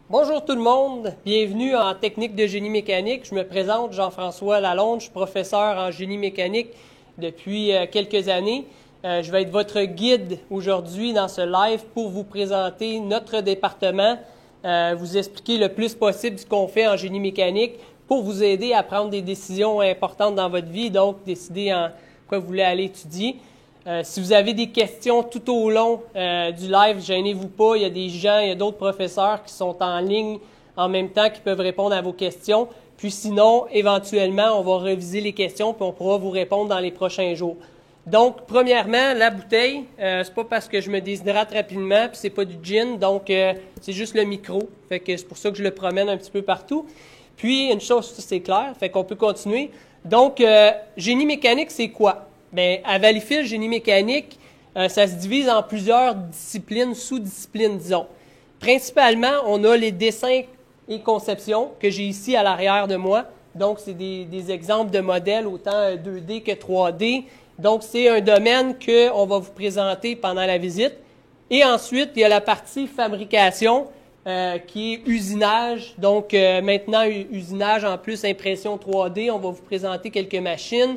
Bonjour tout le monde, bienvenue en technique de génie mécanique. Je me présente Jean-François Lalonde, je suis professeur en génie mécanique depuis quelques années. Je vais être votre guide aujourd'hui dans ce live pour vous présenter notre département, vous expliquer le plus possible ce qu'on fait en génie mécanique pour vous aider à prendre des décisions importantes dans votre vie, donc décider en quoi vous voulez aller étudier. Si vous avez des questions tout au long du live, gênez-vous pas. Il y a des gens, il y a d'autres professeurs qui sont en ligne en même temps qui peuvent répondre à vos questions. Puis sinon, éventuellement, on va réviser les questions puis on pourra vous répondre dans les prochains jours. Donc, premièrement, la bouteille, c'est pas parce que je me déshydrate rapidement puis c'est pas du gin, donc c'est juste le micro. Fait que c'est pour ça que je le promène un petit peu partout. Puis, une chose, c'est clair, fait qu'on peut continuer. Donc, génie mécanique, c'est quoi? Bien, à Valleyfield, génie mécanique, ça se divise en plusieurs disciplines, sous-disciplines, disons. Principalement, on a les dessins et conceptions que j'ai ici à l'arrière de moi. Donc, c'est des exemples de modèles, autant 2D que 3D. Donc, c'est un domaine qu'on va vous présenter pendant la visite. Et ensuite, il y a la partie fabrication, qui est usinage. Donc, maintenant, usinage en plus impression 3D. On va vous présenter quelques machines.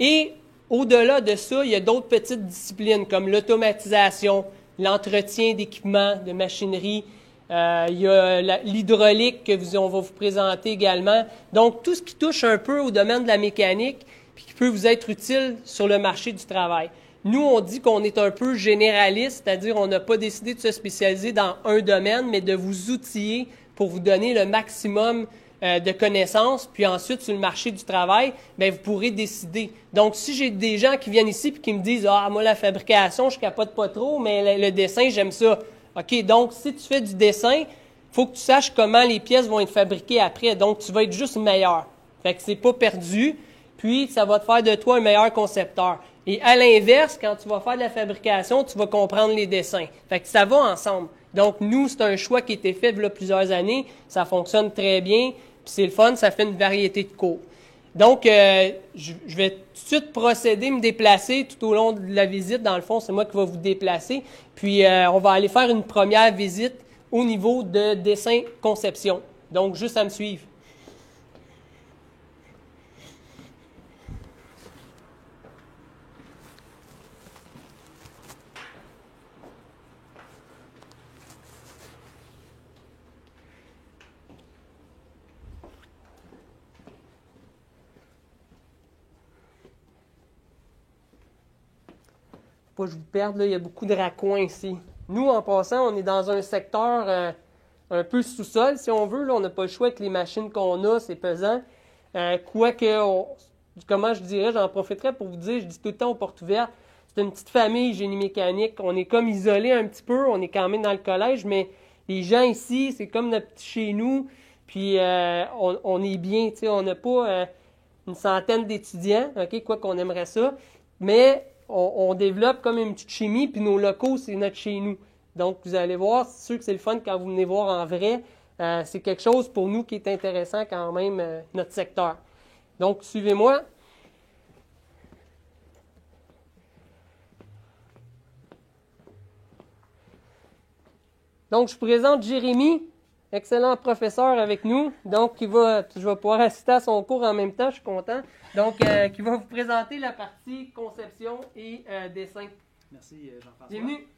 Et au-delà de ça, il y a d'autres petites disciplines comme l'automatisation, l'entretien d'équipements, de machinerie. Il y a l'hydraulique on va vous présenter également. Donc, tout ce qui touche un peu au domaine de la mécanique puis qui peut vous être utile sur le marché du travail. Nous, on dit qu'on est un peu généraliste, c'est-à-dire on n'a pas décidé de se spécialiser dans un domaine, mais de vous outiller pour vous donner le maximum de connaissances, puis ensuite, sur le marché du travail, bien, vous pourrez décider. Donc, si j'ai des gens qui viennent ici et qui me disent « Ah, moi, la fabrication, je capote pas trop, mais le dessin, j'aime ça. » OK, donc, si tu fais du dessin, il faut que tu saches comment les pièces vont être fabriquées après. Donc, tu vas être juste meilleur. Fait que c'est pas perdu, puis ça va te faire de toi un meilleur concepteur. Et à l'inverse, quand tu vas faire de la fabrication, tu vas comprendre les dessins. Fait que ça va ensemble. Donc, nous, c'est un choix qui a été fait il y a plusieurs années. Ça fonctionne très bien. Puis c'est le fun, ça fait une variété de cours. Donc, je vais tout de suite procéder, me déplacer tout au long de la visite. Dans le fond, c'est moi qui vais vous déplacer. Puis, on va aller faire une première visite au niveau de dessin-conception. Donc, juste à me suivre. Pas que je vous perde, là, il y a beaucoup de raccoins ici. Nous, en passant, on est dans un secteur un peu sous-sol, si on veut. Là, on n'a pas le choix avec les machines qu'on a, c'est pesant. Comment je dirais, j'en profiterai pour vous dire, je dis tout le temps aux portes ouvertes, c'est une petite famille génie mécanique. On est comme isolé un petit peu, on est quand même dans le collège, mais les gens ici, c'est comme notre petit chez nous, puis on est bien, tu sais, on n'a pas une centaine d'étudiants, ok, quoi qu'on aimerait ça, mais on développe comme une petite chimie, puis nos locaux, c'est notre chez nous. Donc, vous allez voir, c'est sûr que c'est le fun quand vous venez voir en vrai. C'est quelque chose pour nous qui est intéressant quand même, notre secteur. Donc, suivez-moi. Donc, je vous présente Jérémy, excellent professeur avec nous. Donc, je vais pouvoir assister à son cours en même temps, je suis content. Donc, qui va vous présenter la partie conception et dessin. Merci Jean-François. Bienvenue.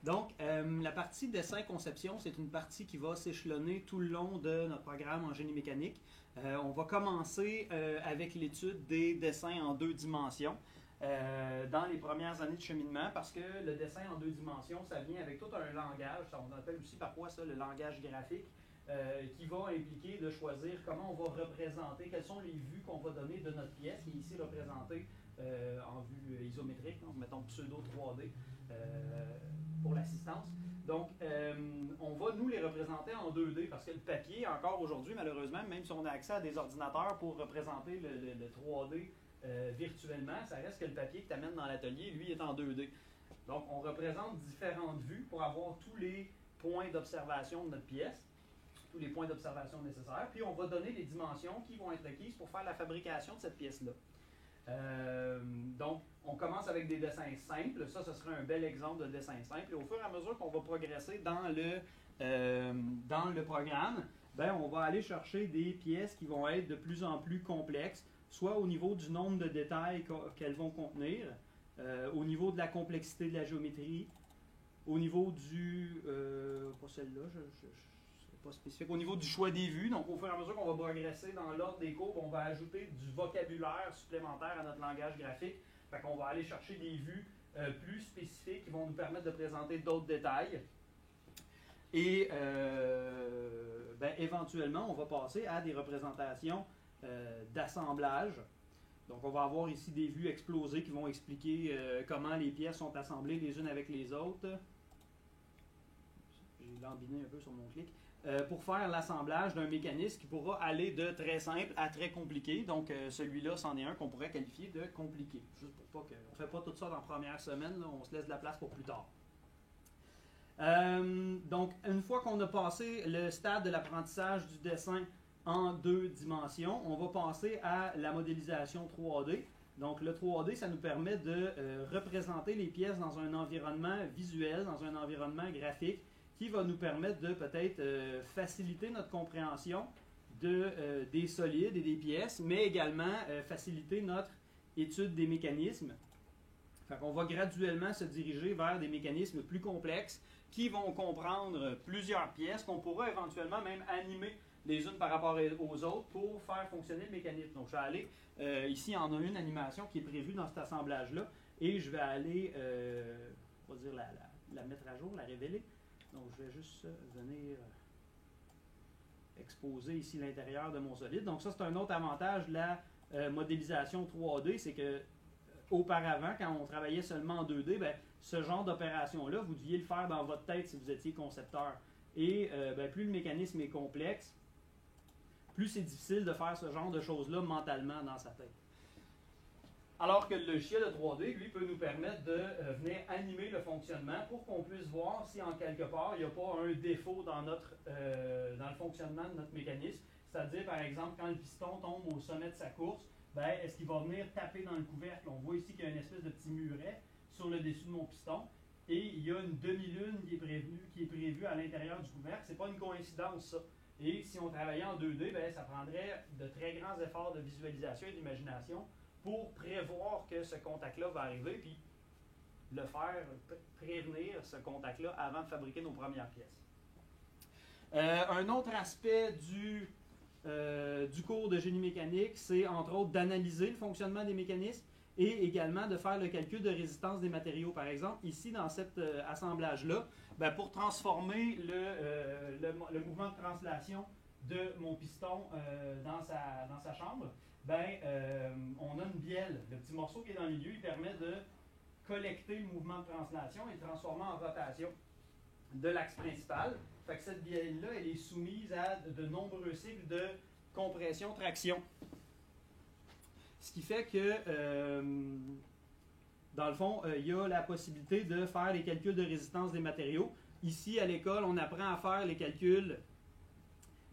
Donc, la partie dessin-conception, c'est une partie qui va s'échelonner tout le long de notre programme en génie mécanique. On va commencer avec l'étude des dessins en 2 dimensions dans les premières années de cheminement parce que le dessin en 2 dimensions, ça vient avec tout un langage, on appelle aussi parfois ça le langage graphique, qui va impliquer de choisir comment on va représenter, quelles sont les vues qu'on va donner de notre pièce, qui est ici représentée en vue isométrique, donc mettons pseudo 3D pour l'assistance. Donc, on va nous les représenter en 2D parce que le papier, encore aujourd'hui, malheureusement, même si on a accès à des ordinateurs pour représenter le 3D virtuellement, ça reste que le papier que tu amènes dans l'atelier, lui, est en 2D. Donc, on représente différentes vues pour avoir tous les points d'observation de notre pièce, tous les points d'observation nécessaires, puis on va donner les dimensions qui vont être requises pour faire la fabrication de cette pièce-là. Donc, on commence avec des dessins simples. Ça, ce serait un bel exemple de dessin simple. Et au fur et à mesure qu'on va progresser dans le programme, ben, on va aller chercher des pièces qui vont être de plus en plus complexes, soit au niveau du nombre de détails qu'elles vont contenir, au niveau de la complexité de la géométrie, au niveau du... pas celle-là, c'est pas spécifique. Au niveau du choix des vues, donc au fur et à mesure qu'on va progresser dans l'ordre des courbes, on va ajouter du vocabulaire supplémentaire à notre langage graphique. Fait qu'on va aller chercher des vues plus spécifiques qui vont nous permettre de présenter d'autres détails. Et ben, éventuellement, on va passer à des représentations d'assemblage. Donc, on va avoir ici des vues explosées qui vont expliquer comment les pièces sont assemblées les unes avec les autres. J'ai lambiné un peu sur mon clic. Pour faire l'assemblage d'un mécanisme qui pourra aller de très simple à très compliqué. Donc, celui-là, c'en est un qu'on pourrait qualifier de compliqué. Juste pour pas qu'on ne fait pas tout ça dans la première semaine, là, on se laisse de la place pour plus tard. Donc, une fois qu'on a passé le stade de l'apprentissage du dessin en 2 dimensions, on va passer à la modélisation 3D. Donc, le 3D, ça nous permet de représenter les pièces dans un environnement visuel, dans un environnement graphique, qui va nous permettre de peut-être faciliter notre compréhension des solides et des pièces, mais également faciliter notre étude des mécanismes. Fait qu'on va graduellement se diriger vers des mécanismes plus complexes qui vont comprendre plusieurs pièces qu'on pourra éventuellement même animer les unes par rapport aux autres pour faire fonctionner le mécanisme. Donc, je vais aller, ici, on a une animation qui est prévue dans cet assemblage-là, et je vais aller, on va dire, la mettre à jour, la révéler. Donc, je vais juste venir exposer ici l'intérieur de mon solide. Donc, ça, c'est un autre avantage de la modélisation 3D, c'est que auparavant, quand on travaillait seulement en 2D, ben, ce genre d'opération-là, vous deviez le faire dans votre tête si vous étiez concepteur. Et ben, plus le mécanisme est complexe, plus c'est difficile de faire ce genre de choses-là mentalement dans sa tête. Alors que le logiciel de 3D, lui, peut nous permettre de venir animer le fonctionnement pour qu'on puisse voir si en quelque part, il n'y a pas un défaut dans le fonctionnement de notre mécanisme. C'est-à-dire, par exemple, quand le piston tombe au sommet de sa course, ben, est-ce qu'il va venir taper dans le couvercle? On voit ici qu'il y a une espèce de petit muret sur le dessus de mon piston. Et il y a une demi-lune qui est prévue à l'intérieur du couvercle. Ce n'est pas une coïncidence, ça. Et si on travaillait en 2D, ben, ça prendrait de très grands efforts de visualisation et d'imagination pour prévoir que ce contact-là va arriver, puis le faire, prévenir ce contact-là avant de fabriquer nos premières pièces. Un autre aspect du cours de génie mécanique, c'est entre autres d'analyser le fonctionnement des mécanismes et également de faire le calcul de résistance des matériaux. Par exemple, ici, dans cet assemblage-là, ben, pour transformer le mouvement de translation de mon piston dans sa chambre, ben, on a une bielle. Le petit morceau qui est dans le milieu, il permet de collecter le mouvement de translation et de transformer en rotation de l'axe principal. Fait que cette bielle-là, elle est soumise à de nombreux cycles de compression-traction. Ce qui fait que, dans le fond, il y a la possibilité de faire les calculs de résistance des matériaux. Ici, à l'école, on apprend à faire les calculs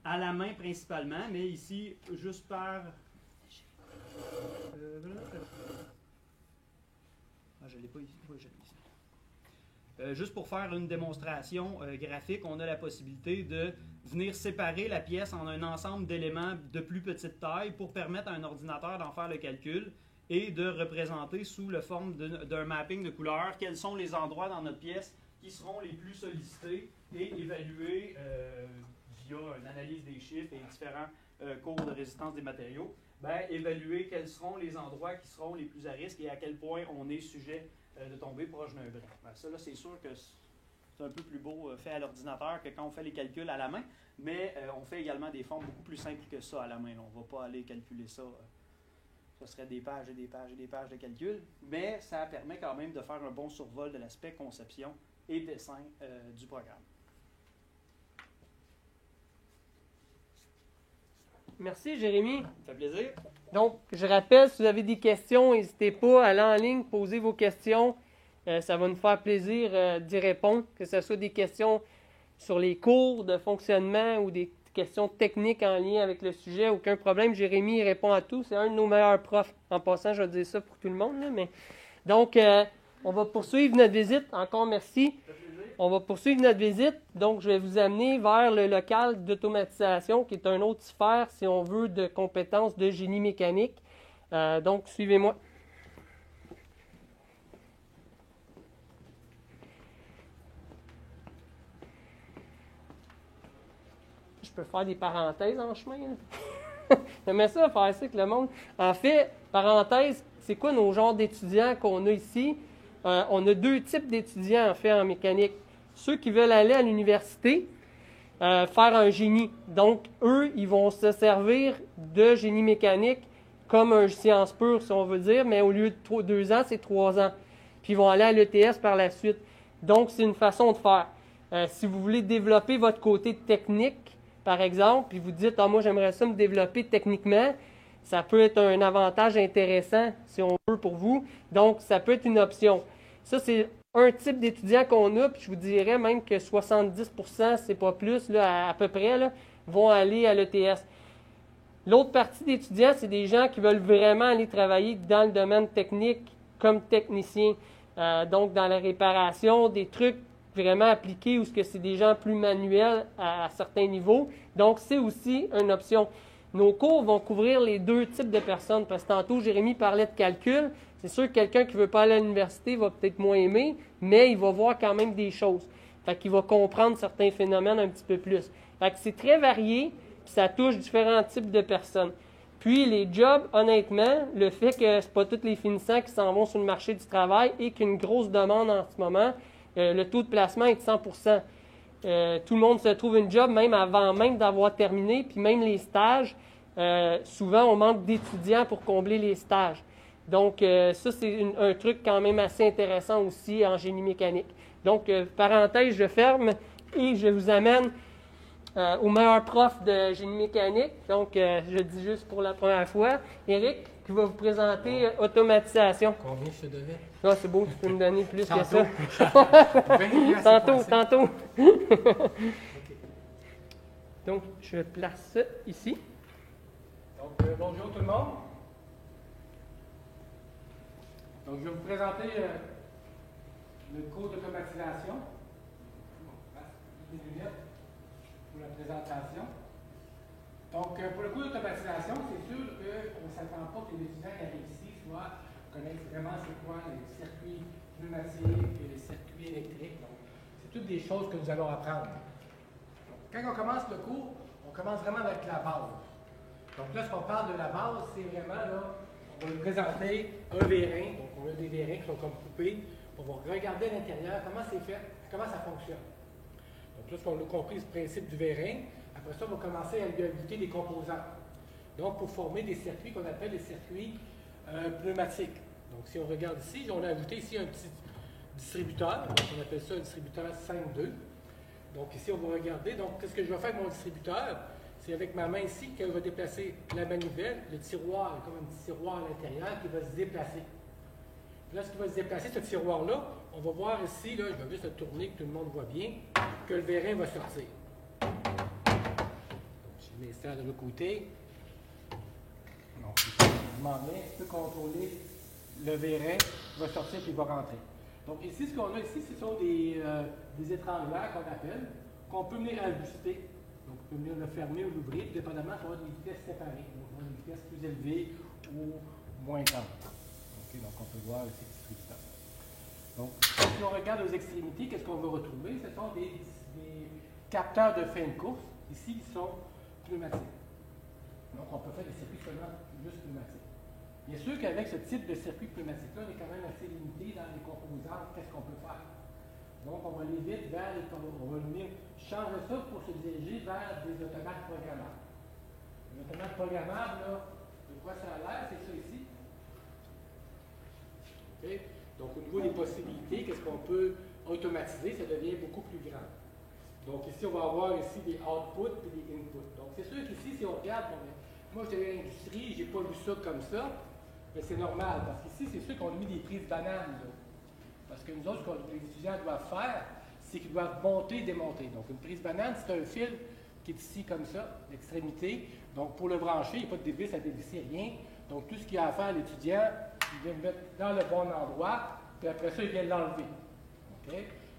à la main principalement, mais ici, juste par... je ne l'ai pas ici. Oui, je l'ai ici. Juste pour faire une démonstration graphique, on a la possibilité de venir séparer la pièce en un ensemble d'éléments de plus petite taille pour permettre à un ordinateur d'en faire le calcul et de représenter sous la forme d'un mapping de couleurs quels sont les endroits dans notre pièce qui seront les plus sollicités et évaluer via une analyse des chiffres et différents cours de résistance des matériaux, ben, évaluer quels seront les endroits qui seront les plus à risque et à quel point on est sujet de tomber proche d'un brin. Ben, ça, là, c'est sûr que c'est un peu plus beau fait à l'ordinateur que quand on fait les calculs à la main, mais on fait également des formes beaucoup plus simples que ça à la main. Là. On ne va pas aller calculer ça. Ce serait des pages et des pages et des pages de calcul, mais ça permet quand même de faire un bon survol de l'aspect conception et dessin du programme. Merci, Jérémy. Ça fait plaisir. Donc, je rappelle, si vous avez des questions, n'hésitez pas à aller en ligne, poser vos questions. Ça va nous faire plaisir d'y répondre, que ce soit des questions sur les cours de fonctionnement ou des questions techniques en lien avec le sujet, aucun problème. Jérémy il répond à tout. C'est un de nos meilleurs profs. En passant, je vais dire ça pour tout le monde. Là, mais... Donc, on va poursuivre notre visite. Encore merci. On va poursuivre notre visite. Donc, je vais vous amener vers le local d'automatisation, qui est une autre sphère, si on veut, de compétences de génie mécanique. Donc, suivez-moi. Je peux faire des parenthèses en chemin. J'aimerais ça, faire ça avec le monde. En fait, parenthèse, c'est quoi nos genres d'étudiants qu'on a ici? On a 2 types d'étudiants, en fait, en mécanique. Ceux qui veulent aller à l'université, faire un génie. Donc, eux, ils vont se servir de génie mécanique comme un science pure, si on veut dire, mais au lieu de 2 ans, c'est 3 ans. Puis, ils vont aller à l'ETS par la suite. Donc, c'est une façon de faire. Si vous voulez développer votre côté technique, par exemple, puis vous dites, moi, j'aimerais ça me développer techniquement, ça peut être un avantage intéressant, si on veut, pour vous. Donc, ça peut être une option. Ça, c'est un type d'étudiant qu'on a, puis je vous dirais même que 70%, c'est pas plus, là, à peu près, là, vont aller à l'ETS. L'autre partie d'étudiants, c'est des gens qui veulent vraiment aller travailler dans le domaine technique comme technicien. Donc, dans la réparation, des trucs vraiment appliqués ou ce que c'est des gens plus manuels à certains niveaux. Donc, c'est aussi une option. Nos cours vont couvrir les 2 types de personnes, parce que tantôt, Jérémy parlait de calcul. C'est sûr que quelqu'un qui ne veut pas aller à l'université va peut-être moins aimer, mais il va voir quand même des choses. Fait qu'il va comprendre certains phénomènes un petit peu plus. Fait que c'est très varié, puis ça touche différents types de personnes. Puis les jobs, honnêtement, le fait que ce pas tous les finissants qui s'en vont sur le marché du travail et qu'une grosse demande en ce moment, le taux de placement est de 100%. Tout le monde se trouve une job, même avant même d'avoir terminé, puis même les stages, souvent on manque d'étudiants pour combler les stages. Donc, ça, c'est un truc quand même assez intéressant aussi en génie mécanique. Donc, parenthèse, je ferme et je vous amène au meilleur prof de génie mécanique. Donc, je le dis juste pour la première fois. Éric, qui va vous présenter automatisation. Combien je te devais? Ah, c'est beau, tu peux me donner plus que ça. Tantôt. Donc, je place ça ici. Donc, bonjour tout le monde. Donc, je vais vous présenter le cours d'automatisation. Des lunettes pour la présentation. Donc, pour le cours d'automatisation, c'est sûr qu'on ne s'attend pas que les étudiants qui arrivent ici connaissent vraiment c'est quoi les circuits pneumatiques et les circuits électriques. Donc, c'est toutes des choses que nous allons apprendre. Donc, quand on commence le cours, on commence vraiment avec la base. Donc là, ce qu'on parle de la base, c'est vraiment, là, on va vous présenter un vérin. Donc, on a des vérins qui sont comme coupés. On va regarder à l'intérieur comment c'est fait, comment ça fonctionne. Donc là, on a compris le principe du vérin. Après ça, on va commencer à lui ajouter des composants. Donc, pour former des circuits qu'on appelle des circuits pneumatiques. Donc, si on regarde ici, on a ajouté ici un petit distributeur. Donc, on appelle ça un distributeur 5.2. Donc, ici, on va regarder. Donc, qu'est-ce que je vais faire avec mon distributeur? C'est avec ma main ici qu'elle va déplacer la manivelle, le tiroir, comme un petit tiroir à l'intérieur qui va se déplacer. Puis là, ce qui va se déplacer, ce tiroir-là, on va voir ici, là, je vais juste le tourner, que tout le monde voit bien, que le vérin va sortir. Je mets ça de l'autre côté. Donc, je m'en mets, je peux contrôler le vérin, va sortir puis il va rentrer. Donc ici, ce qu'on a ici, ce sont des étrangleurs qu'on appelle, qu'on peut venir ajuster. Donc, on peut venir le fermer ou l'ouvrir, dépendamment si on a des vitesses séparées. Donc, on a des vitesses plus élevées ou moins grandes. Okay, donc, on peut voir ici le distributeur. Donc, si on regarde aux extrémités, qu'est-ce qu'on va retrouver? Ce sont des capteurs de fin de course, ici, qui sont pneumatiques. Donc, on peut faire des circuits seulement juste pneumatiques. Bien sûr qu'avec ce type de circuit pneumatique-là, on est quand même assez limité dans les composants. Qu'est-ce qu'on peut faire? Donc, on va aller vite vers les on va venir changer ça pour se diriger vers des automates programmables. Un automate programmable, là, de quoi ça a l'air? C'est ça ici. Okay. Donc, au niveau des possibilités, qu'est-ce qu'on peut automatiser? Ça devient beaucoup plus grand. Donc, ici, on va avoir ici des outputs et des inputs. Donc, c'est sûr qu'ici, si on regarde, moi, j'étais dans l'industrie, j'ai pas vu ça comme ça, mais c'est normal, parce qu'ici, c'est sûr qu'on a mis des prises bananes, là. Parce que nous autres, ce que les étudiants doivent faire, c'est qu'ils doivent monter et démonter. Donc, une prise banane, c'est un fil qui est ici comme ça, l'extrémité. Donc, pour le brancher, il n'y a pas de dévis à dévisser, rien. Donc, tout ce qu'il y a à faire, l'étudiant, il vient le mettre dans le bon endroit, puis après ça, il vient l'enlever. OK?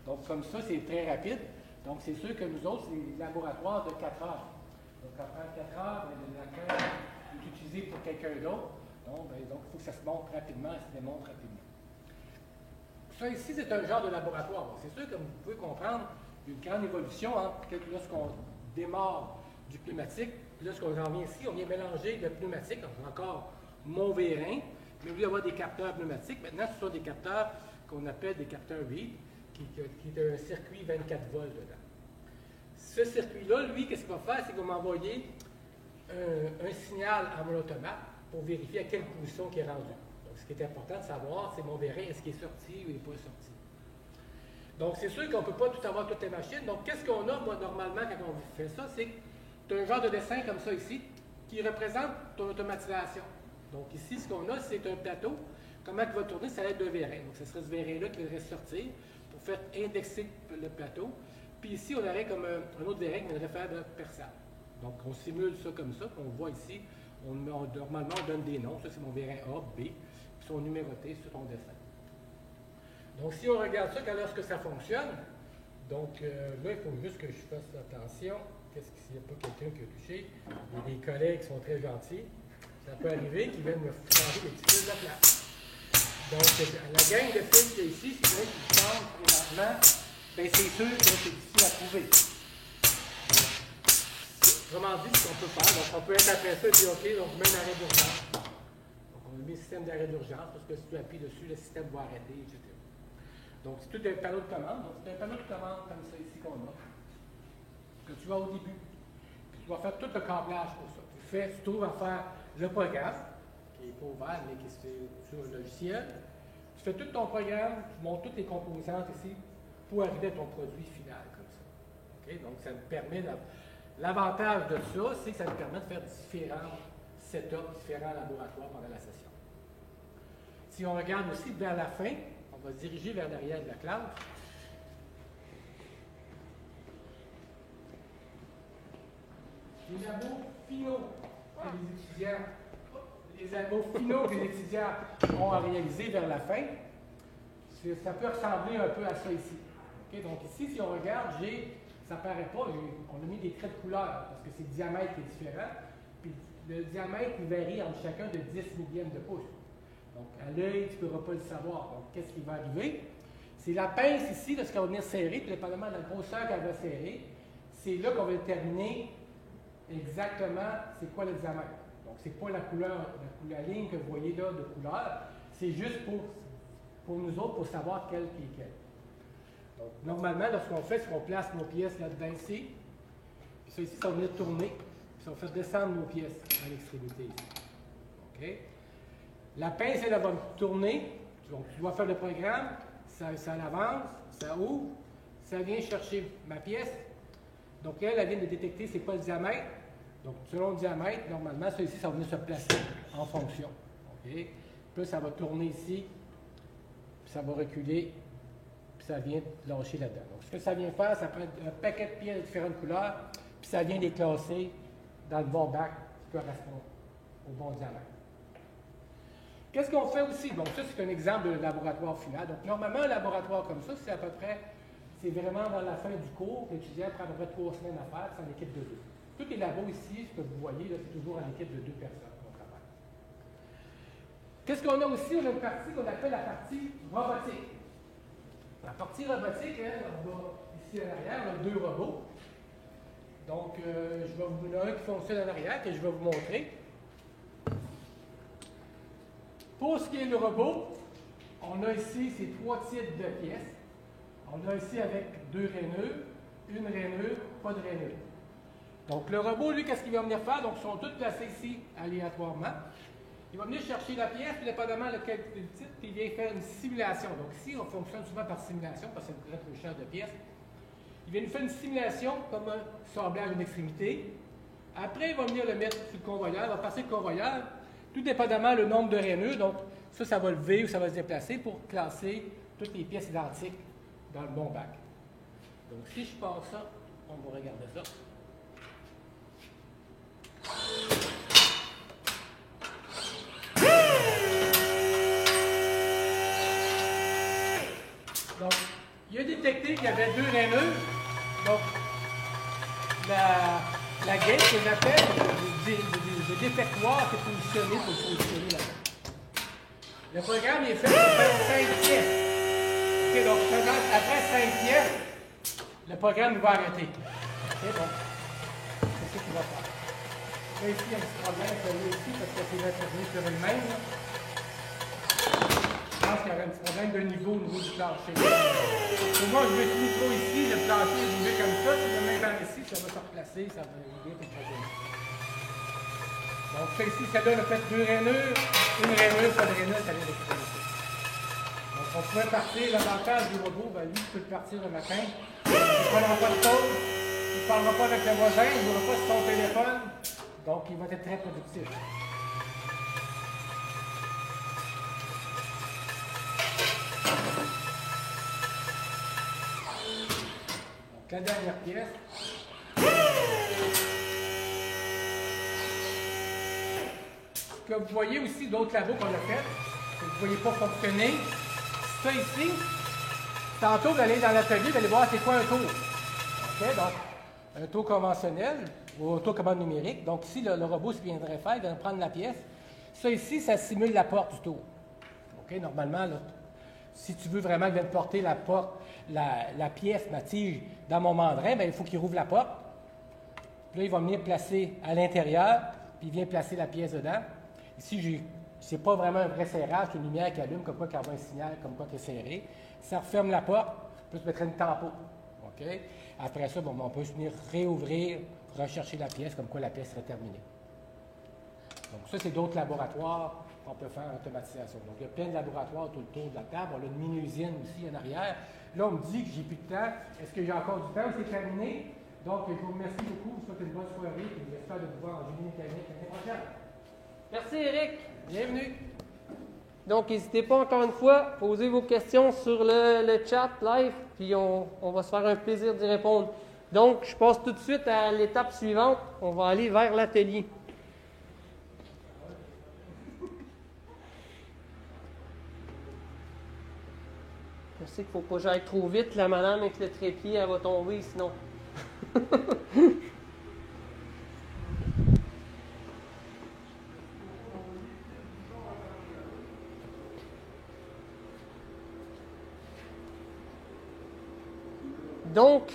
Donc, comme ça, c'est très rapide. Donc, c'est sûr que nous autres, c'est des laboratoires de 4 heures. Donc, après 4 heures, le laquelle est utilisé pour quelqu'un d'autre. Donc, il faut que ça se montre rapidement et se démontre rapidement. Ça ici, c'est un genre de laboratoire. C'est sûr, comme vous pouvez comprendre, il y a une grande évolution entre lorsqu'on démarre du pneumatique, puis lorsqu'on en vient ici, on vient mélanger le pneumatique, on a encore Montvérin, mais au lieu d'avoir des capteurs pneumatiques, maintenant ce sont des capteurs qu'on appelle des capteurs read, qui est un circuit 24 volts dedans. Ce circuit-là, lui, qu'est-ce qu'il va faire? C'est qu'il va m'envoyer un signal en monautomate pour vérifier à quelle position il est rendu. Donc, ce qui est important de savoir, c'est mon vérin, est-ce qu'il est sorti ou il n'est pas sorti. Donc, c'est sûr qu'on ne peut pas tout avoir toutes les machines. Donc, qu'est-ce qu'on a, moi, normalement, quand on fait ça? C'est que tu as un genre de dessin comme ça ici, qui représente ton automatisation. Donc, ici, ce qu'on a, c'est un plateau. Comment il va tourner? Ça va être de vérin. Donc, ce serait ce vérin-là qui devrait sortir pour faire indexer le plateau. Puis ici, on aurait comme un autre vérin qui viendrait faire de perçable. Donc, on simule ça comme ça, puis on voit ici, normalement, on donne des noms. Ça, c'est mon vérin A, B, puis ils sont numérotés sur ton dessin. Donc, si on regarde ça, lorsque ça fonctionne, donc là, il faut juste que je fasse attention. Qu'est-ce qu'il n'y a pas quelqu'un qui a touché? Il y a des collègues qui sont très gentils. Ça peut arriver qu'ils viennent me changer les petits fils de la place. Donc, la gang de fils qu'il y a ici, si vous voulez qu'ils changent présentement, bien, c'est sûr que c'est difficile à trouver. Autrement dit, ce qu'on peut faire, donc on peut être après ça et dire, OK, donc même arrêt d'urgence. Donc, on a mis le système d'arrêt d'urgence parce que si tu appuies dessus, le système va arrêter, etc. Donc, c'est tout un panneau de commande. Donc, c'est un panneau de commande comme ça ici qu'on a, que tu vas au début. Puis, tu vas faire tout le câblage pour ça. Tu trouves à faire le programme, qui n'est pas ouvert, mais qui est sur le logiciel. Tu fais tout ton programme, tu montes toutes les composantes ici pour arriver à ton produit final, comme ça. Okay? Donc, ça me permet... L'avantage de ça, c'est que ça nous permet de faire différents setups, différents laboratoires pendant la session. Si on regarde aussi vers la fin, on va se diriger vers l'arrière de la classe. Les labos finaux que les étudiants ont à réaliser vers la fin, ça peut ressembler un peu à ça ici. Okay? Donc ici, si on regarde, ça ne paraît pas, on a mis des traits de couleur parce que c'est le diamètre qui est différent. Puis le diamètre il varie entre chacun de 10 millièmes de pouce. Donc à l'œil, tu ne pourras pas le savoir. Donc qu'est-ce qui va arriver? C'est la pince ici, lorsqu'elle va venir serrer, puis dépendamment de la grosseur qu'elle va serrer, c'est là qu'on va déterminer exactement c'est quoi le diamètre. Donc c'est pas la couleur, la ligne que vous voyez là de couleur, c'est juste pour nous autres pour savoir quelle qui est quelle. Donc, normalement, lorsqu'on fait, c'est qu'on place nos pièces là-dedans ici. Puis ça ici, ça va venir tourner. Puis ça va faire descendre nos pièces à l'extrémité ici. OK? La pince, elle va tourner. Donc, tu dois faire le programme. Ça avance, ça ouvre. Ça vient chercher ma pièce. Donc, elle vient de détecter c'est quoi le diamètre. Donc, selon le diamètre, normalement, ça ici, ça va venir se placer en fonction. OK? Puis ça va tourner ici. Puis ça va reculer. Ça vient lâcher là-dedans. Donc, ce que ça vient faire, ça prend un paquet de pièces de différentes couleurs, puis ça vient les classer dans le bon bac qui correspond au bon diamètre. Qu'est-ce qu'on fait aussi? Donc, ça, c'est un exemple de laboratoire final. Donc, normalement, un laboratoire comme ça, c'est à peu près, c'est vraiment dans la fin du cours, l'étudiant prend à peu près 3 semaines à faire, c'est en équipe de 2. Tous les labos ici, ce que vous voyez, là, c'est toujours en équipe de 2 personnes qu'on travaille. Qu'est-ce qu'on a aussi? On a une partie qu'on appelle la partie robotique. La partie robotique, on va ici à l'arrière, on a 2 robots. Donc, je vais vous donner un qui fonctionne à l'arrière que je vais vous montrer. Pour ce qui est du robot, on a ici ces 3 types de pièces. On a ici avec 2 rainures, une rainure, pas de rainure. Donc, le robot, lui, qu'est-ce qu'il va venir faire? Donc, ils sont tous placés ici aléatoirement. Il va venir chercher la pièce, puis dépendamment de quel type, puis il vient faire une simulation. Donc ici, on fonctionne souvent par simulation, parce que c'est une très cher de pièces. Il vient nous faire une simulation comme un sablage d'une extrémité. Après, il va venir le mettre sur le convoyeur, il va passer le convoyeur, tout dépendamment le nombre de rainures. Donc ça va lever ou ça va se déplacer pour classer toutes les pièces identiques dans le bon bac. Donc si je passe ça, on va regarder ça. détecté qu'il y avait deux rainures. Donc, la gate que j'appelle, le défectoire qui est positionné pour le positionner là-bas. Le programme est fait pour faire 5 pièces. OK, donc après 5 pièces, le programme va arrêter. OK, donc, c'est ce qu'il va faire. Là, ici, il y a un petit problème avec le ici parce que c'est intervenu sur elle-même. Je pense qu'il y aurait un petit problème de niveau au niveau du plancher. Pour moi, je vais tout trop ici, le plancher est bouger comme ça. Si je le mets par ici, ça va se replacer, ça va bien être très joli. Donc, ça ici, celle-là, on a fait 2 rainures, une rainure, pas de rainure, ça vient d'exploser. Donc, on pourrait partir, l'avantage du robot, ben lui, il peut partir le matin. Il ne prendra pas de pause, il ne parlera pas avec le voisin, il ne verra pas sur son téléphone. Donc, il va être très productif. Donc, la dernière pièce. Ce que vous voyez aussi d'autres labos qu'on a fait, que vous ne voyez pas fonctionner. Ça ici, tantôt vous allez dans l'atelier, vous allez voir c'est quoi un tour. OK, donc un tour conventionnel ou un tour commande numérique. Donc ici, le robot, ce qu'il viendrait faire, il viendrait prendre la pièce. Ça ici, ça simule la porte du tour. OK, normalement, là, si tu veux vraiment qu'il vienne porter la porte, la pièce, ma tige, dans mon mandrin, bien, il faut qu'il rouvre la porte. Puis là, il va venir placer à l'intérieur, puis il vient placer la pièce dedans. Ici, c'est pas vraiment un vrai serrage, c'est une lumière qui allume, comme quoi qu'il y a un signal, comme quoi qu'il est serré. Ça referme la porte, puis je mettrai une tempo. OK? Après ça, bon, on peut venir réouvrir, rechercher la pièce, comme quoi la pièce serait terminée. Donc ça, c'est d'autres laboratoires qu'on peut faire en automatisation. Donc il y a plein de laboratoires tout autour de la table. On a une mini-usine aussi en arrière. Là, on me dit que j'ai plus de temps. Est-ce que j'ai encore du temps ou c'est terminé? Donc, je vous remercie beaucoup. Je vous souhaite une bonne soirée et j'espère de vous voir en génie mécanique l'année prochaine. Merci, Eric. Bienvenue. Donc, n'hésitez pas encore une fois à poser vos questions sur le chat live, puis on va se faire un plaisir d'y répondre. Donc, je passe tout de suite à l'étape suivante. On va aller vers l'atelier. Je sais qu'il ne faut pas que j'aille trop vite. La madame avec le trépied, elle va tomber sinon. Donc,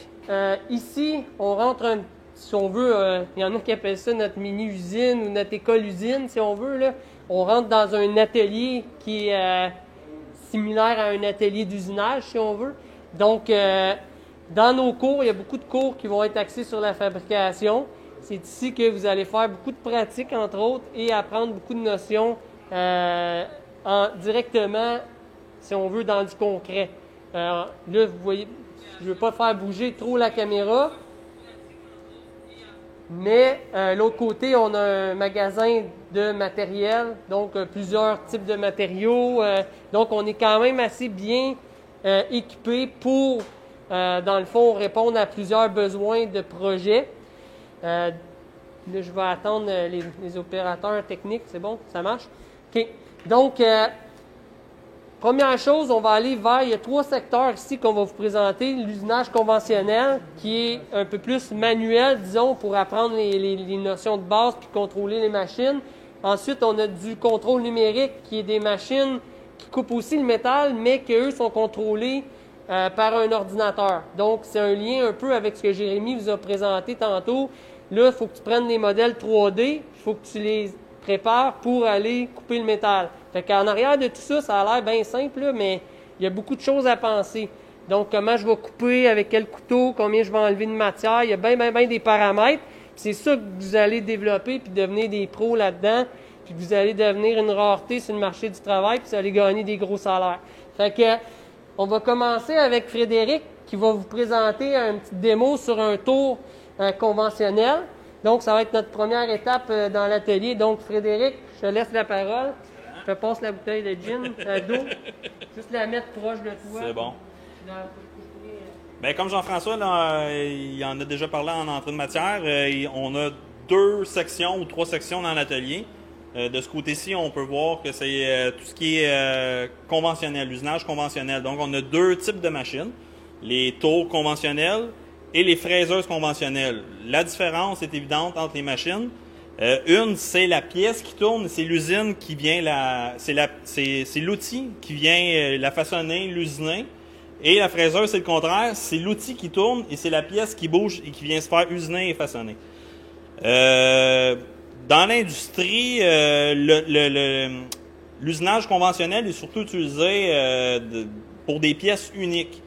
ici, on rentre, si on veut, il y en a qui appellent ça notre mini-usine ou notre école-usine, si on veut. Là. On rentre dans un atelier qui est similaire à un atelier d'usinage, si on veut. Donc, dans nos cours, il y a beaucoup de cours qui vont être axés sur la fabrication. C'est ici que vous allez faire beaucoup de pratiques, entre autres, et apprendre beaucoup de notions directement, si on veut, dans du concret. Là, vous voyez... Je ne veux pas faire bouger trop la caméra. Mais l'autre côté, on a un magasin de matériel, donc plusieurs types de matériaux. Donc, on est quand même assez bien équipé pour, dans le fond, répondre à plusieurs besoins de projet. Là, je vais attendre les opérateurs techniques. C'est bon? Ça marche? OK. Donc, première chose, on va aller vers, il y a 3 secteurs ici qu'on va vous présenter. L'usinage conventionnel, qui est un peu plus manuel, disons, pour apprendre les notions de base puis contrôler les machines. Ensuite, on a du contrôle numérique, qui est des machines qui coupent aussi le métal, mais qui, eux, sont contrôlés par un ordinateur. Donc, c'est un lien un peu avec ce que Jérémy vous a présenté tantôt. Là, il faut que tu prennes des modèles 3D, il faut que tu les prépares pour aller couper le métal. Fait qu'en arrière de tout ça, ça a l'air bien simple, là, mais il y a beaucoup de choses à penser. Donc, comment je vais couper, avec quel couteau, combien je vais enlever de matière, il y a bien des paramètres. C'est ça que vous allez développer puis devenir des pros là-dedans, puis vous allez devenir une rareté sur le marché du travail, puis vous allez gagner des gros salaires. Fait que, on va commencer avec Frédéric, qui va vous présenter une petite démo sur un tour conventionnel. Donc, ça va être notre première étape dans l'atelier. Donc, Frédéric, je te laisse la parole. Je te passe la bouteille de gin, d'eau. Juste la mettre proche de toi. C'est bon. Bien, comme Jean-François, là, il en a déjà parlé en entrée de matière, on a 2 sections ou 3 sections dans l'atelier. De ce côté-ci, on peut voir que c'est tout ce qui est conventionnel, l'usinage conventionnel. Donc, on a 2 types de machines. les tours conventionnelles et les fraiseuses conventionnelles. La différence est évidente entre les machines. Une, c'est la pièce qui tourne, c'est l'usine qui vient c'est l'outil qui vient la façonner, l'usiner. Et la fraiseuse, c'est le contraire, c'est l'outil qui tourne et c'est la pièce qui bouge et qui vient se faire usiner et façonner. Dans l'industrie, l'usinage conventionnel est surtout utilisé pour des pièces uniques.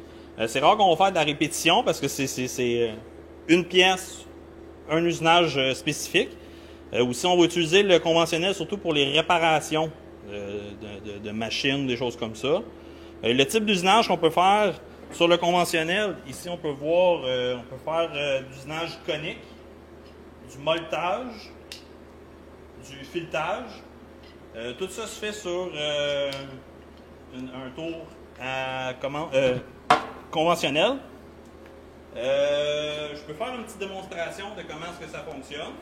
C'est rare qu'on va faire de la répétition parce que c'est une pièce, un usinage spécifique. Aussi, on va utiliser le conventionnel surtout pour les réparations de machines, des choses comme ça. Le type d'usinage qu'on peut faire sur le conventionnel, ici on peut voir, on peut faire de l'usinage conique, du molletage, du filetage. Tout ça se fait sur un tour conventionnel. Je peux faire une petite démonstration de comment est-ce que ça fonctionne.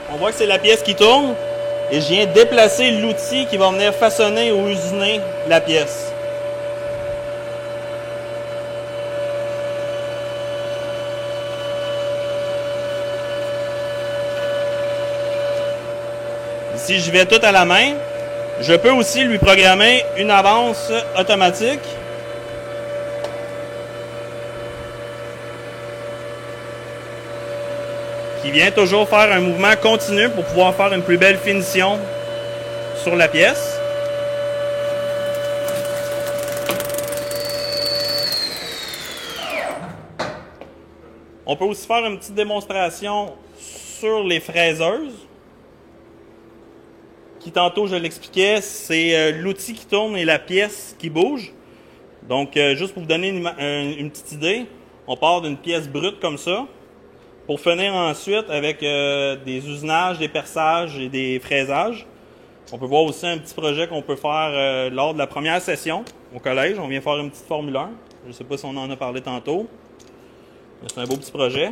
On voit que c'est la pièce qui tourne et je viens déplacer l'outil qui va venir façonner ou usiner la pièce. Si je vais tout à la main, je peux aussi lui programmer une avance automatique. Qui vient toujours faire un mouvement continu pour pouvoir faire une plus belle finition sur la pièce. On peut aussi faire une petite démonstration sur les fraiseuses, qui tantôt je l'expliquais, c'est l'outil qui tourne et la pièce qui bouge. Donc juste pour vous donner une petite idée, on part d'une pièce brute comme ça, pour finir ensuite avec des usinages, des perçages et des fraisages. On peut voir aussi un petit projet qu'on peut faire lors de la première session au collège. On vient faire une petite Formule 1. Je ne sais pas si on en a parlé tantôt. C'est un beau petit projet.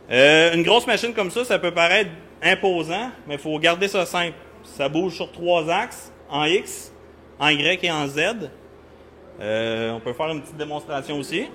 Une grosse machine comme ça peut paraître imposant, mais il faut garder ça simple. Ça bouge sur 3 axes, en X, en Y et en Z. On peut faire une petite démonstration aussi.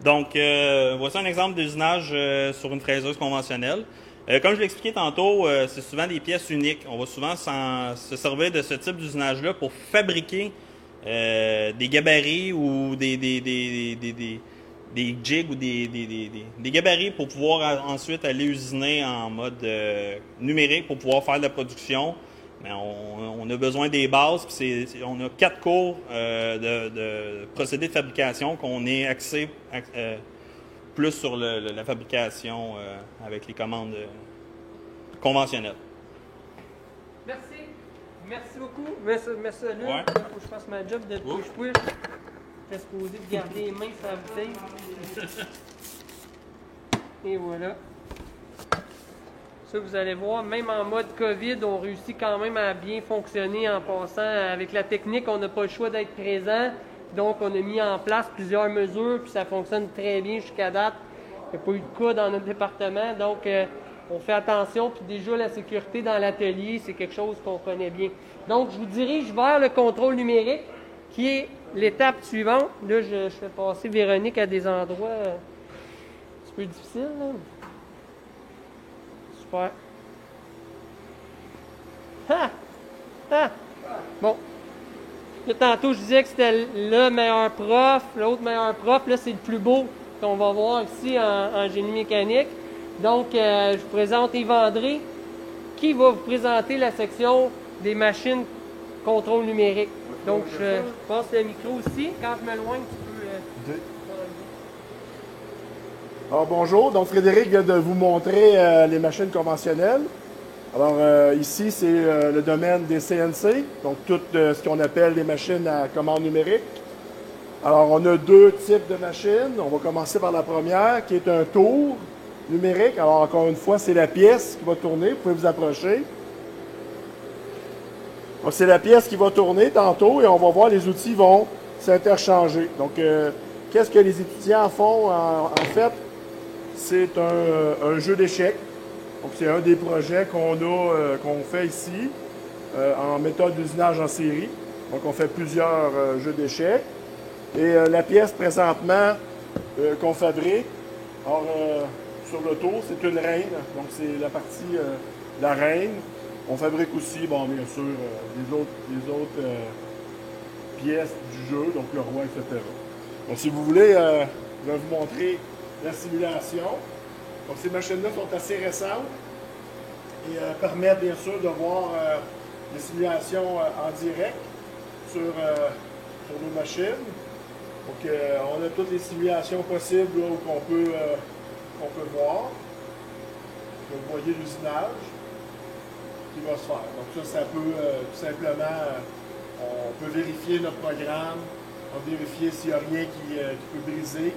Donc, voici un exemple d'usinage sur une fraiseuse conventionnelle. Comme je l'ai expliqué tantôt, c'est souvent des pièces uniques. On va souvent se servir de ce type d'usinage-là pour fabriquer des gabarits ou des jigs ou des gabarits pour pouvoir ensuite aller usiner en mode numérique pour pouvoir faire de la production. Mais on a besoin des bases. Puis on a 4 cours de procédés de fabrication qu'on est axé plus sur la fabrication avec les commandes conventionnelles. Merci. Merci beaucoup. Merci à lui. Ouais. Faut que je fasse ma job de push-push. J'étais supposé de garder les mains sur la bouteille. Et voilà. Ça, vous allez voir, même en mode COVID, on réussit quand même à bien fonctionner en passant. Avec la technique, on n'a pas le choix d'être présent. Donc, on a mis en place plusieurs mesures, puis ça fonctionne très bien jusqu'à date. Il n'y a pas eu de cas dans notre département. Donc, on fait attention. Puis déjà, la sécurité dans l'atelier, c'est quelque chose qu'on connaît bien. Donc, je vous dirige vers le contrôle numérique, qui est l'étape suivante. Là, je fais passer Véronique à des endroits un petit peu difficiles. Là. Super. Ah! Ah! Bon. Là, tantôt, je disais que c'était le meilleur prof, l'autre meilleur prof. Là, c'est le plus beau qu'on va voir ici en génie mécanique. Donc, je vous présente Yves André, qui va vous présenter la section des machines contrôle numérique. Donc, je passe le micro aussi. Quand je m'éloigne, tu peux... Alors, bonjour, donc Frédéric vient de vous montrer les machines conventionnelles. Alors ici, c'est le domaine des CNC, donc tout ce qu'on appelle les machines à commande numérique. Alors, on a deux types de machines. On va commencer par la première, qui est un tour numérique. Alors, encore une fois, c'est la pièce qui va tourner. Vous pouvez vous approcher. Donc, c'est la pièce qui va tourner tantôt et on va voir les outils vont s'interchanger. Donc, qu'est-ce que les étudiants font en fait? C'est un jeu d'échecs. Donc, c'est un des projets qu'on fait ici en méthode d'usinage en série. Donc, on fait plusieurs jeux d'échecs. Et la pièce présentement qu'on fabrique, alors, sur le tour, c'est une reine. Donc, c'est la partie de la reine. On fabrique aussi, bon, bien sûr, les autres pièces du jeu, donc le roi, etc. Donc, si vous voulez, je vais vous montrer la simulation. Donc, ces machines-là sont assez récentes et permettent bien sûr de voir les simulations en direct sur nos machines. Donc, on a toutes les simulations possibles là, qu'on peut voir. Donc, vous voyez l'usinage qui va se faire. Donc, ça peut tout simplement, on peut vérifier notre programme, on peut vérifier s'il n'y a rien qui peut briser.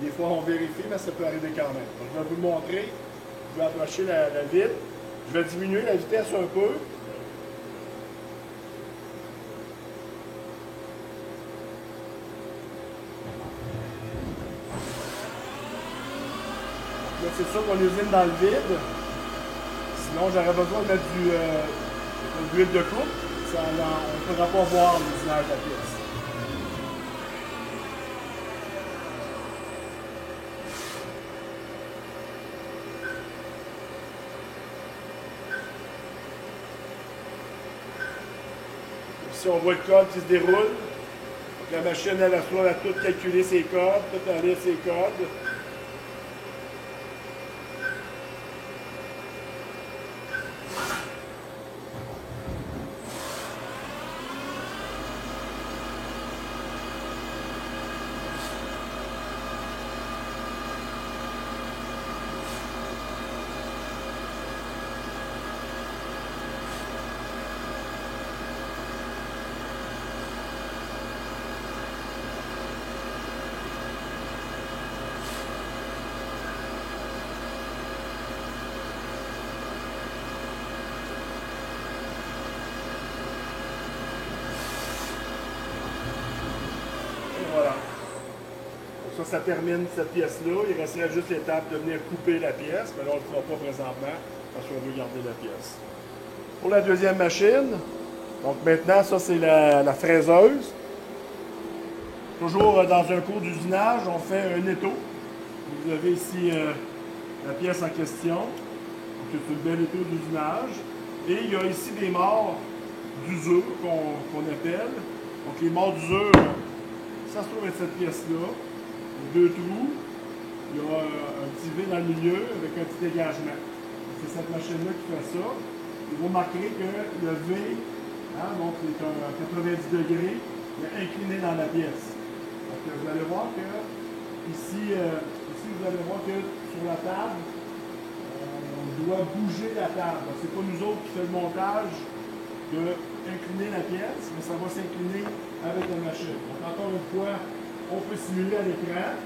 Des fois, on vérifie, mais ça peut arriver quand même. Donc, je vais vous le montrer. Je vais approcher la vitre. Je vais diminuer la vitesse un peu. Là, c'est sûr qu'on usine dans le vide. Sinon, j'aurais besoin de mettre de l'huile de coupe. On ne pourra pas voir l'usinage de la pièce. Ici, on voit le code qui se déroule. Donc, la machine, elle a tout calculé ses codes, tout aller ses codes. Voilà. Donc ça termine cette pièce-là. Il resterait juste l'étape de venir couper la pièce, mais là, on ne le fera pas présentement parce qu'on veut garder la pièce. Pour la deuxième machine, donc maintenant, ça, c'est la fraiseuse. Toujours dans un cours d'usinage, on fait un étau. Vous avez ici la pièce en question. C'est une belle étau d'usinage. Et il y a ici des morts d'usure qu'on appelle. Donc les morts d'usure, ça se trouve être cette pièce-là. Deux trous. Il y a un petit V dans le milieu avec un petit dégagement. C'est cette machine-là qui fait ça. Et vous remarquerez que le V, donc c'est un 90 degrés, il est incliné dans la pièce. Donc vous allez voir que ici vous allez voir que sur la table, on doit bouger la table. Ce n'est pas nous autres qui fait le montage d'incliner la pièce, mais ça va s'incliner avec la machine. Donc encore une fois, on peut simuler à l'écran.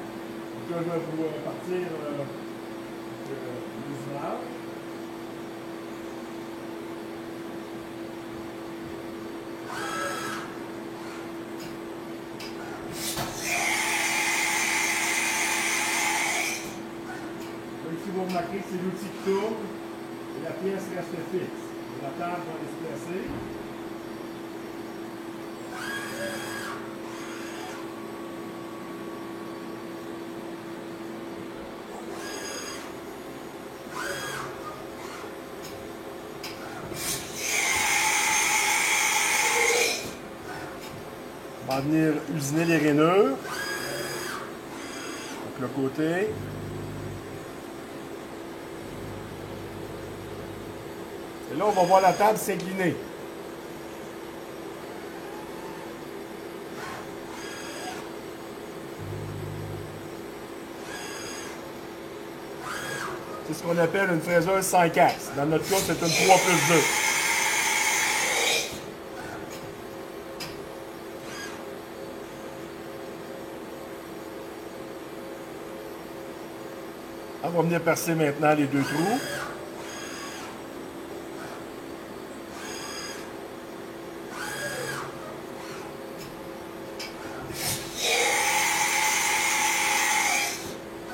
Donc là, je vais vous partir le l'usinage. Ici, vous remarquez que c'est l'outil qui tourne et la pièce reste fixe. La table va aller se placer. On va venir usiner les rainures. Donc le côté. Et là, on va voir la table s'incliner. C'est ce qu'on appelle une fraiseuse 5 axes. Dans notre cas, c'est une 3+2. On va venir percer maintenant les 2 trous.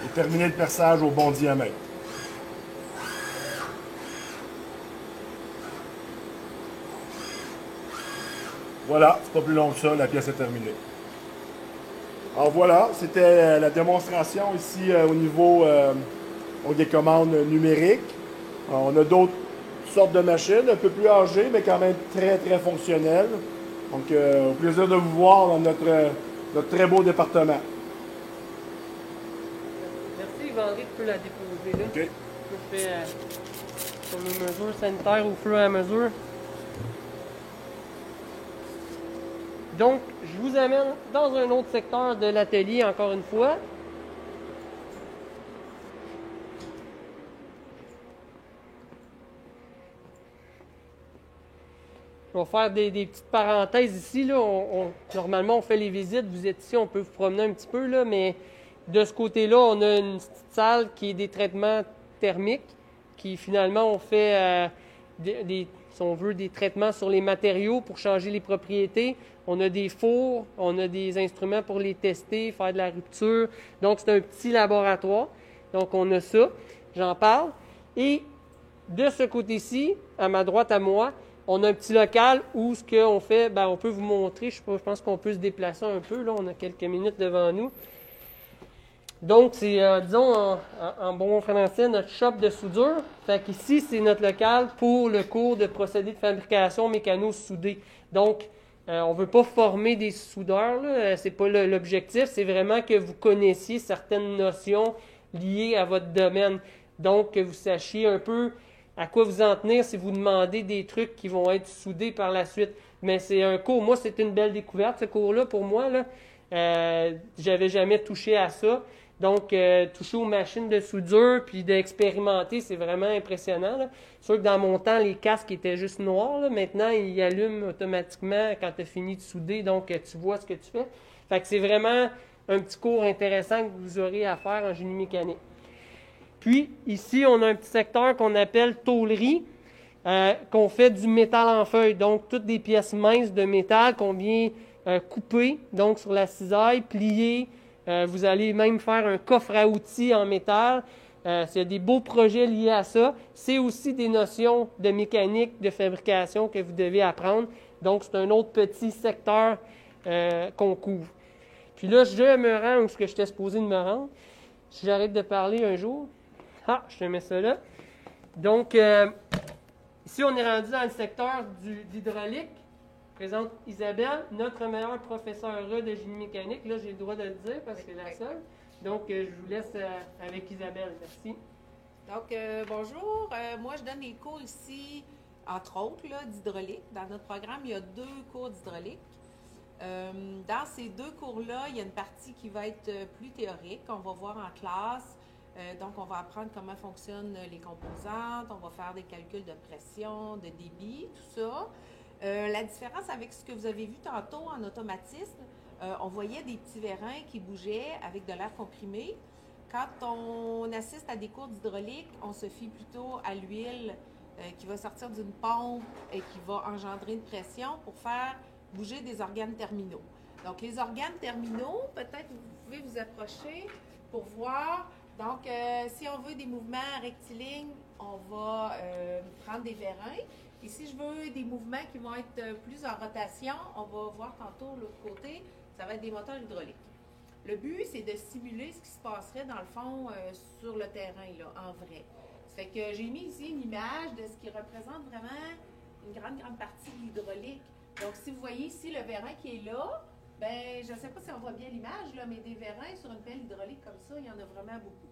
Et terminer le perçage au bon diamètre. Voilà, c'est pas plus long que ça, la pièce est terminée. Alors voilà, c'était la démonstration ici au niveau des commandes numériques. Alors, on a d'autres sortes de machines, un peu plus âgées, mais quand même très très fonctionnelles. Donc, au plaisir de vous voir dans notre très beau département. Merci, Yves-André, tu peux la déposer là. OK. Je fais sur nos mesures sanitaires au fur et à mesure. Donc, je vous amène dans un autre secteur de l'atelier, encore une fois. Je vais faire des petites parenthèses ici. Là. Normalement, on fait les visites. Vous êtes ici, on peut vous promener un petit peu. Là, mais de ce côté-là, on a une petite salle qui est des traitements thermiques, qui finalement, on fait si on veut, des traitements sur les matériaux pour changer les propriétés. On a des fours, on a des instruments pour les tester, faire de la rupture. Donc, c'est un petit laboratoire. Donc, on a ça. J'en parle. Et de ce côté-ci, à ma droite, à moi, on a un petit local où ce qu'on fait, on peut vous montrer. Je pense qu'on peut se déplacer un peu. Là, on a quelques minutes devant nous. Donc, c'est, disons, en bon français, notre shop de soudure. Fait qu'ici, c'est notre local pour le cours de procédés de fabrication mécano-soudés. Donc, on ne veut pas former des soudeurs, ce n'est pas l'objectif. C'est vraiment que vous connaissiez certaines notions liées à votre domaine. Donc, que vous sachiez un peu à quoi vous en tenir si vous demandez des trucs qui vont être soudés par la suite. Mais c'est un cours, moi, c'est une belle découverte, ce cours-là, pour moi. J'avais jamais touché à ça. Donc, toucher aux machines de soudure puis d'expérimenter, c'est vraiment impressionnant. Là. C'est sûr que dans mon temps, les casques étaient juste noirs. Là. Maintenant, ils allument automatiquement quand tu as fini de souder. Donc, tu vois ce que tu fais. Fait que c'est vraiment un petit cours intéressant que vous aurez à faire en génie mécanique. Puis, ici, on a un petit secteur qu'on appelle tôlerie, qu'on fait du métal en feuille. Donc, toutes des pièces minces de métal qu'on vient couper, donc sur la cisaille, plier. Vous allez même faire un coffre à outils en métal. Il y a des beaux projets liés à ça. C'est aussi des notions de mécanique, de fabrication que vous devez apprendre. Donc, c'est un autre petit secteur qu'on couvre. Puis là, je me rends où j'étais supposé de me rendre. Si j'arrête de parler un jour, je te mets ça là. Donc, ici, on est rendu dans le secteur d'hydraulique. Présente Isabelle, notre meilleure professeure de génie mécanique. Là, j'ai le droit de le dire parce que c'est la seule. Donc, je vous laisse avec Isabelle. Merci. Donc, bonjour. Moi, je donne des cours ici, entre autres, d'hydraulique. Dans notre programme, il y a 2 cours d'hydraulique. Dans ces 2 cours-là, il y a une partie qui va être plus théorique. On va voir en classe. Donc, on va apprendre comment fonctionnent les composantes. On va faire des calculs de pression, de débit, tout ça. La différence avec ce que vous avez vu tantôt en automatisme, on voyait des petits vérins qui bougeaient avec de l'air comprimé. Quand on assiste à des cours d'hydraulique, on se fie plutôt à l'huile qui va sortir d'une pompe et qui va engendrer une pression pour faire bouger des organes terminaux. Donc, les organes terminaux, peut-être vous pouvez vous approcher pour voir. Donc, si on veut des mouvements rectilignes, on va prendre des vérins. Et si je veux des mouvements qui vont être plus en rotation, on va voir tantôt l'autre côté, ça va être des moteurs hydrauliques. Le but, c'est de simuler ce qui se passerait dans le fond sur le terrain, là, en vrai. Ça fait que j'ai mis ici une image de ce qui représente vraiment une grande partie de l'hydraulique. Donc, si vous voyez ici le vérin qui est là, ben, je ne sais pas si on voit bien l'image, là, mais des vérins sur une pelle hydraulique comme ça, il y en a vraiment beaucoup.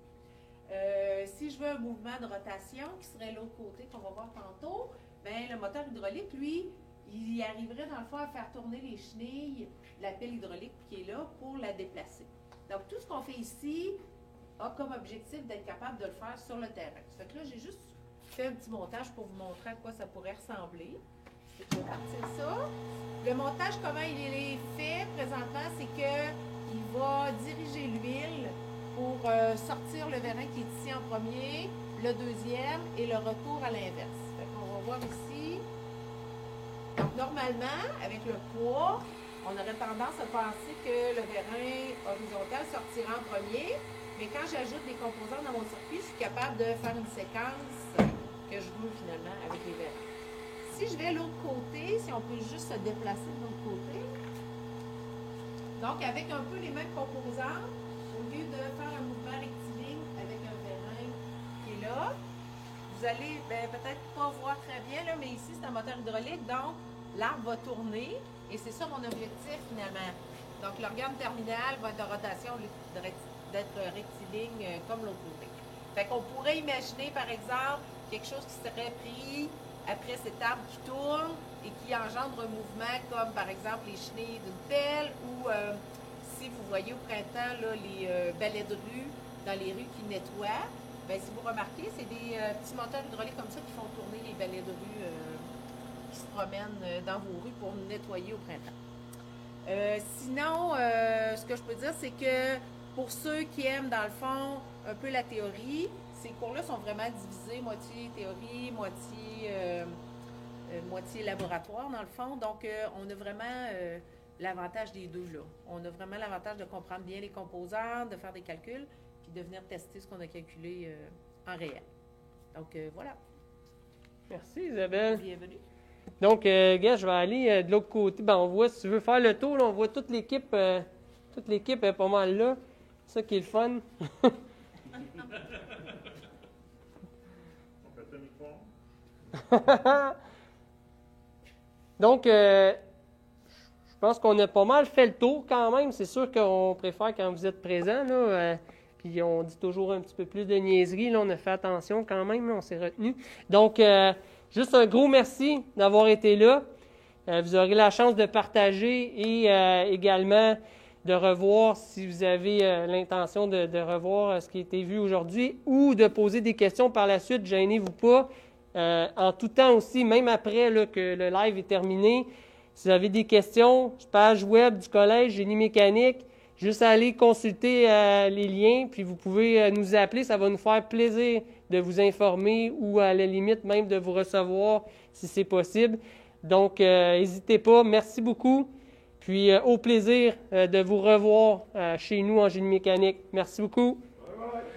Si je veux un mouvement de rotation qui serait l'autre côté qu'on va voir tantôt, ben, le moteur hydraulique, lui, il arriverait dans le fond à faire tourner les chenilles de la pelle hydraulique qui est là pour la déplacer. Donc, tout ce qu'on fait ici a comme objectif d'être capable de le faire sur le terrain. Ça fait que là, j'ai juste fait un petit montage pour vous montrer à quoi ça pourrait ressembler. Je vais partir ça. Le montage, comment il est fait présentement, c'est qu'il va diriger l'huile pour sortir le vérin qui est ici en premier, le deuxième et le retour à l'inverse. On va voir ici. Donc, normalement, avec le poids, on aurait tendance à penser que le vérin horizontal sortira en premier, mais quand j'ajoute des composants dans mon circuit, je suis capable de faire une séquence que je veux finalement avec les vérins. Si je vais de l'autre côté, si on peut juste se déplacer de l'autre côté, donc avec un peu les mêmes composants, au lieu de faire un mouvement rectiligne avec un vérin qui est là, vous allez peut-être pas voir très bien, là, mais ici c'est un moteur hydraulique, donc l'arbre va tourner et c'est ça mon objectif finalement. Donc l'organe terminal va être en rotation au lieu d'être rectiligne comme l'autre côté. Fait qu'on pourrait imaginer par exemple quelque chose qui serait pris après cet arbre qui tourne et qui engendre un mouvement comme par exemple les chenilles d'une pelle ou si vous voyez au printemps là, les balais de rue dans les rues qui nettoient, bien, si vous remarquez, c'est des petits moteurs hydrauliques comme ça qui font tourner les balais de rue qui se promènent dans vos rues pour nettoyer au printemps. Sinon, ce que je peux dire, c'est que pour ceux qui aiment dans le fond un peu la théorie, ces cours-là sont vraiment divisés, moitié théorie, moitié laboratoire dans le fond. Donc, on a vraiment l'avantage des deux là. On a vraiment l'avantage de comprendre bien les composants, de faire des calculs, puis de venir tester ce qu'on a calculé en réel. Donc, voilà. Merci Isabelle. Bienvenue. Donc, gars, je vais aller de l'autre côté. Ben, on voit, si tu veux faire le tour, là, on voit toute l'équipe est pas mal là. C'est ça qui est le fun. Donc, je pense qu'on a pas mal fait le tour quand même. C'est sûr qu'on préfère quand vous êtes présents, là. Puis on dit toujours un petit peu plus de niaiseries. Là, on a fait attention quand même, là, on s'est retenu. Donc, juste un gros merci d'avoir été là. Vous aurez la chance de partager et également de revoir, si vous avez l'intention de revoir ce qui a été vu aujourd'hui ou de poser des questions par la suite, gênez-vous pas. En tout temps aussi, même après là, que le live est terminé, si vous avez des questions, page web du Collège Génie mécanique, juste aller consulter les liens, puis vous pouvez nous appeler, ça va nous faire plaisir de vous informer ou à la limite même de vous recevoir si c'est possible. Donc, n'hésitez pas, merci beaucoup. Puis, au plaisir de vous revoir chez nous en génie mécanique. Merci beaucoup. Bye bye.